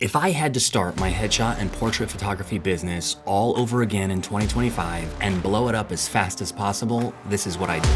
If I had to start my headshot and portrait photography business all over again in 2025 and blow it up as fast as possible, this is what I do.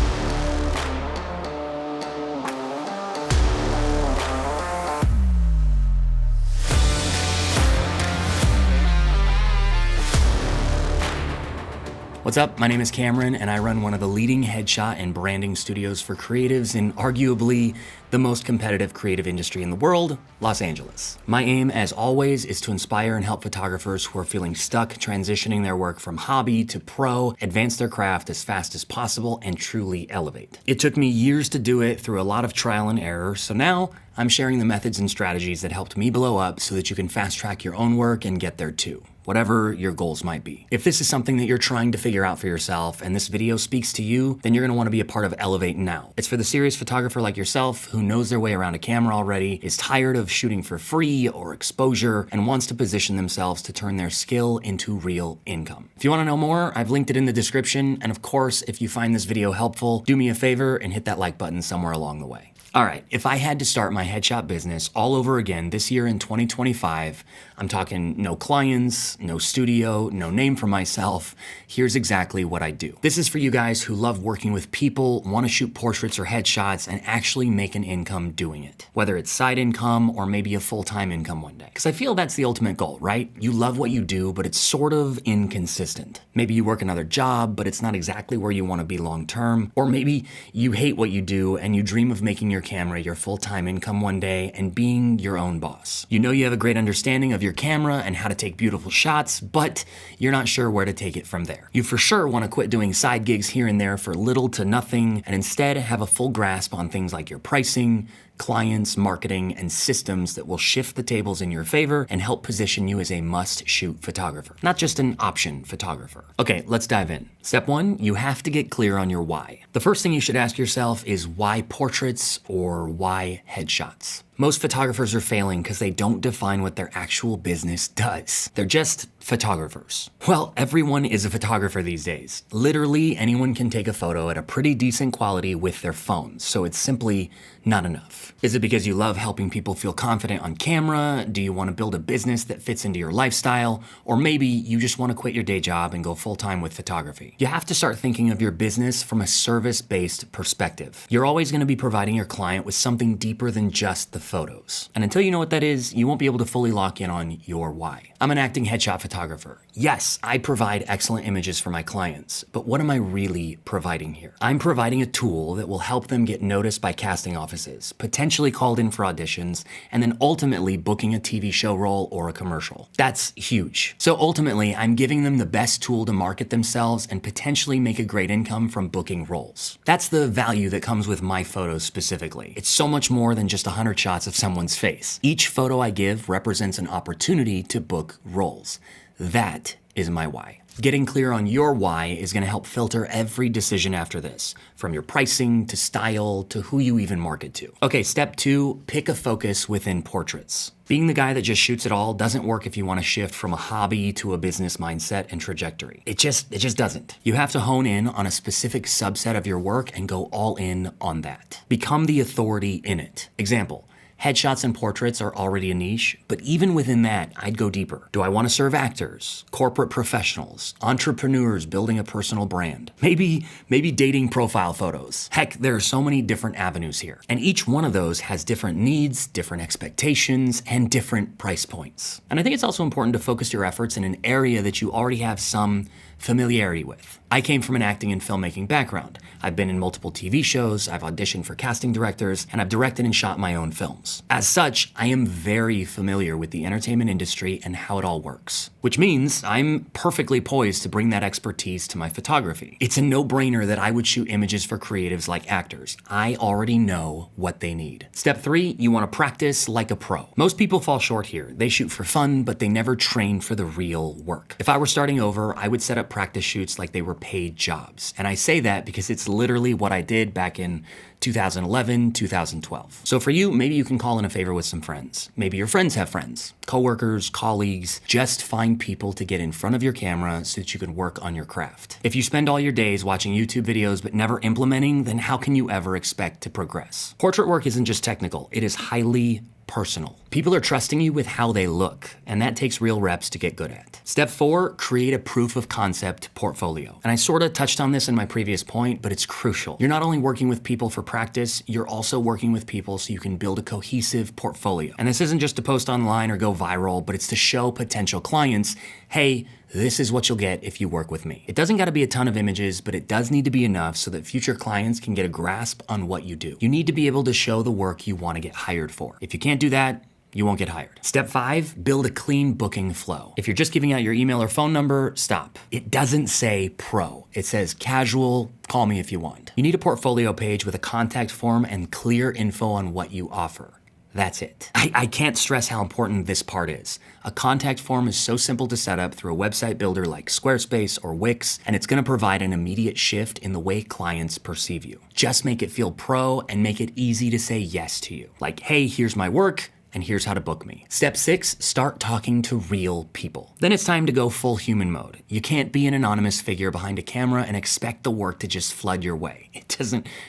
What's up? My name is Cameron, and I run one of the leading headshot and branding studios for creatives in arguably the most competitive creative industry in the world, Los Angeles. My aim, as always, is to inspire and help photographers who are feeling stuck transitioning their work from hobby to pro, advance their craft as fast as possible, and truly elevate. It took me years to do it through a lot of trial and error, so now I'm sharing the methods and strategies that helped me blow up so that you can fast track your own work and get there too, whatever your goals might be. If this is something that you're trying to figure out for yourself and this video speaks to you, then you're gonna wanna be a part of Elevate Now. It's for the serious photographer like yourself who knows their way around a camera already, is tired of shooting for free or exposure, and wants to position themselves to turn their skill into real income. If you wanna know more, I've linked it in the description, and of course, if you find this video helpful, do me a favor and hit that like button somewhere along the way. All right, if I had to start my headshot business all over again this year in 2025, I'm talking no clients, no studio, no name for myself, here's exactly what I do. This is for you guys who love working with people, want to shoot portraits or headshots, and actually make an income doing it. Whether it's side income or maybe a full-time income one day. Because I feel that's the ultimate goal, right? You love what you do, but it's sort of inconsistent. Maybe you work another job, but it's not exactly where you want to be long-term. Or maybe you hate what you do and you dream of making your camera your full-time income one day and being your own boss. You know you have a great understanding of your camera and how to take beautiful shots, but you're not sure where to take it from there. You for sure want to quit doing side gigs here and there for little to nothing and instead have a full grasp on things like your pricing, clients, marketing, and systems that will shift the tables in your favor and help position you as a must-shoot photographer, not just an option photographer. Okay, let's dive in. Step one, you have to get clear on your why. The first thing you should ask yourself is why portraits or why headshots? Most photographers are failing because they don't define what their actual business does. They're just photographers. Well, everyone is a photographer these days. Literally anyone can take a photo at a pretty decent quality with their phone, so it's simply not enough. Is it because you love helping people feel confident on camera? Do you want to build a business that fits into your lifestyle? Or maybe you just want to quit your day job and go full-time with photography. You have to start thinking of your business from a service-based perspective. You're always going to be providing your client with something deeper than just the photos. And until you know what that is, you won't be able to fully lock in on your why. I'm an acting headshot photographer. Yes, I provide excellent images for my clients, but what am I really providing here? I'm providing a tool that will help them get noticed by casting offices, potentially called in for auditions, and then ultimately booking a TV show role or a commercial. That's huge. So ultimately, I'm giving them the best tool to market themselves and potentially make a great income from booking roles. That's the value that comes with my photos specifically. It's so much more than just 100 shots of someone's face. Each photo I give represents an opportunity to book roles. That is my why. Getting clear on your why is going to help filter every decision after this, from your pricing to style to who you even market to. Okay, step two, pick a focus within portraits. Being the guy that just shoots it all doesn't work if you want to shift from a hobby to a business mindset and trajectory. It just doesn't. You have to hone in on a specific subset of your work and go all in on that. Become the authority in it. Example. Headshots and portraits are already a niche, but even within that, I'd go deeper. Do I want to serve actors, corporate professionals, entrepreneurs building a personal brand? Maybe dating profile photos. Heck, there are so many different avenues here. And each one of those has different needs, different expectations, and different price points. And I think it's also important to focus your efforts in an area that you already have some familiarity with. I came from an acting and filmmaking background. I've been in multiple TV shows, I've auditioned for casting directors, and I've directed and shot my own films. As such, I am very familiar with the entertainment industry and how it all works, which means I'm perfectly poised to bring that expertise to my photography. It's a no-brainer that I would shoot images for creatives like actors. I already know what they need. Step three, you want to practice like a pro. Most people fall short here. They shoot for fun, but they never train for the real work. If I were starting over, I would set up practice shoots like they were paid jobs. And I say that because it's literally what I did back in 2011, 2012. So for you, maybe you can call in a favor with some friends. Maybe your friends have friends, coworkers, colleagues. Just find people to get in front of your camera so that you can work on your craft. If you spend all your days watching YouTube videos but never implementing, then how can you ever expect to progress? Portrait work isn't just technical, it is highly personal. People are trusting you with how they look, and that takes real reps to get good at. Step 4, create a proof of concept portfolio. And I sort of touched on this in my previous point, but it's crucial. You're not only working with people for practice, you're also working with people so you can build a cohesive portfolio. And this isn't just to post online or go viral, but it's to show potential clients, hey, this is what you'll get if you work with me. It doesn't gotta be a ton of images, but it does need to be enough so that future clients can get a grasp on what you do. You need to be able to show the work you wanna get hired for. If you can't do that, you won't get hired. Step 5, build a clean booking flow. If you're just giving out your email or phone number, stop. It doesn't say pro. It says casual, call me if you want. You need a portfolio page with a contact form and clear info on what you offer. That's it. I can't stress how important this part is. A contact form is so simple to set up through a website builder like Squarespace or Wix, and it's gonna provide an immediate shift in the way clients perceive you. Just make it feel pro and make it easy to say yes to you. Like, hey, here's my work, and here's how to book me. Step 6, start talking to real people. Then it's time to go full human mode. You can't be an anonymous figure behind a camera and expect the work to just flood your way. It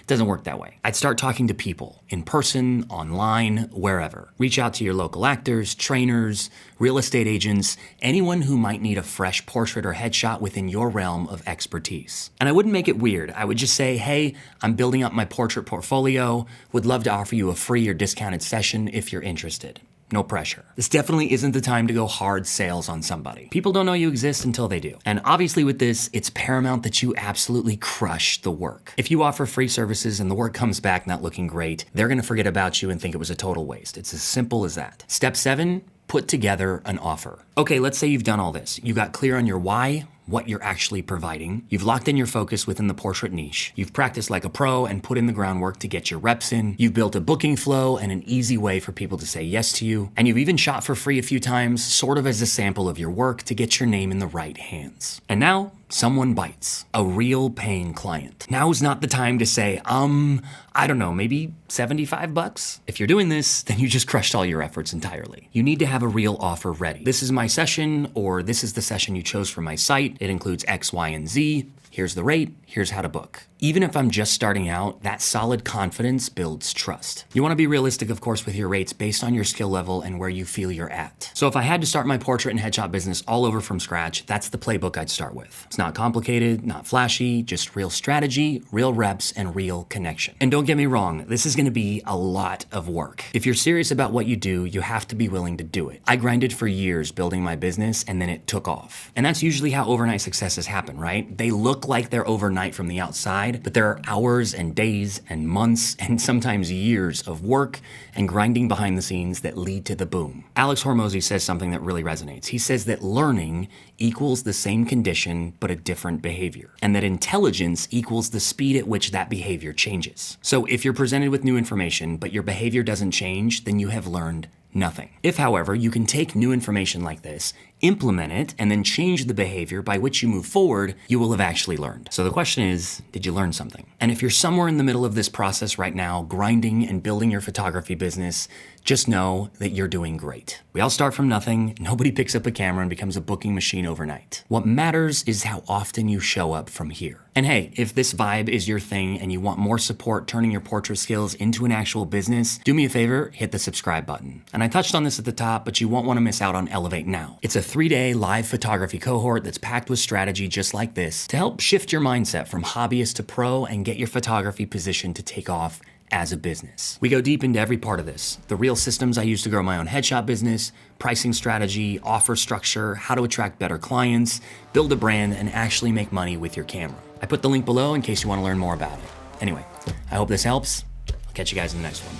doesn't work that way. I'd start talking to people, in person, online, wherever. Reach out to your local actors, trainers, real estate agents, anyone who might need a fresh portrait or headshot within your realm of expertise. And I wouldn't make it weird. I would just say, hey, I'm building up my portrait portfolio, would love to offer you a free or discounted session if you're interested. No pressure. This definitely isn't the time to go hard sales on somebody. People don't know you exist until they do. And obviously with this, it's paramount that you absolutely crush the work. If you offer free services and the work comes back not looking great, they're gonna forget about you and think it was a total waste. It's as simple as that. Step 7, put together an offer. Okay, let's say you've done all this. You got clear on your why, what you're actually providing. You've locked in your focus within the portrait niche. You've practiced like a pro and put in the groundwork to get your reps in. You've built a booking flow and an easy way for people to say yes to you. And you've even shot for free a few times, sort of as a sample of your work to get your name in the right hands. And now, someone bites. A real paying client. Now's not the time to say, I don't know, maybe $75? If you're doing this, then you just crushed all your efforts entirely. You need to have a real offer ready. This is my session, or this is the session you chose for my site. It includes X, Y, and Z. Here's the rate, here's how to book. Even if I'm just starting out, that solid confidence builds trust. You wanna be realistic, of course, with your rates based on your skill level and where you feel you're at. So if I had to start my portrait and headshot business all over from scratch, that's the playbook I'd start with. It's not complicated, not flashy, just real strategy, real reps, and real connection. And don't get me wrong, this is gonna be a lot of work. If you're serious about what you do, you have to be willing to do it. I grinded for years building my business, and then it took off. And that's usually how overnight successes happen, right? They look like they're overnight from the outside, but there are hours and days and months and sometimes years of work and grinding behind the scenes that lead to the boom. Alex Hormozy says something that really resonates. He says that learning equals the same condition but a different behavior, and that intelligence equals the speed at which that behavior changes. So if you're presented with new information but your behavior doesn't change, then you have learned nothing. If, however, you can take new information like this, implement it, and then change the behavior by which you move forward, you will have actually learned. So the question is, did you learn something? And if you're somewhere in the middle of this process right now, grinding and building your photography business, just know that you're doing great. We all start from nothing. Nobody picks up a camera and becomes a booking machine overnight. What matters is how often you show up from here. And hey, if this vibe is your thing and you want more support turning your portrait skills into an actual business, do me a favor, hit the subscribe button. And I touched on this at the top, but you won't want to miss out on Elevate Now. It's a 3-day live photography cohort that's packed with strategy just like this to help shift your mindset from hobbyist to pro and get your photography positioned to take off as a business. We go deep into every part of this. The real systems I use to grow my own headshot business, pricing strategy, offer structure, how to attract better clients, build a brand, and actually make money with your camera. I put the link below in case you want to learn more about it. Anyway, I hope this helps. I'll catch you guys in the next one.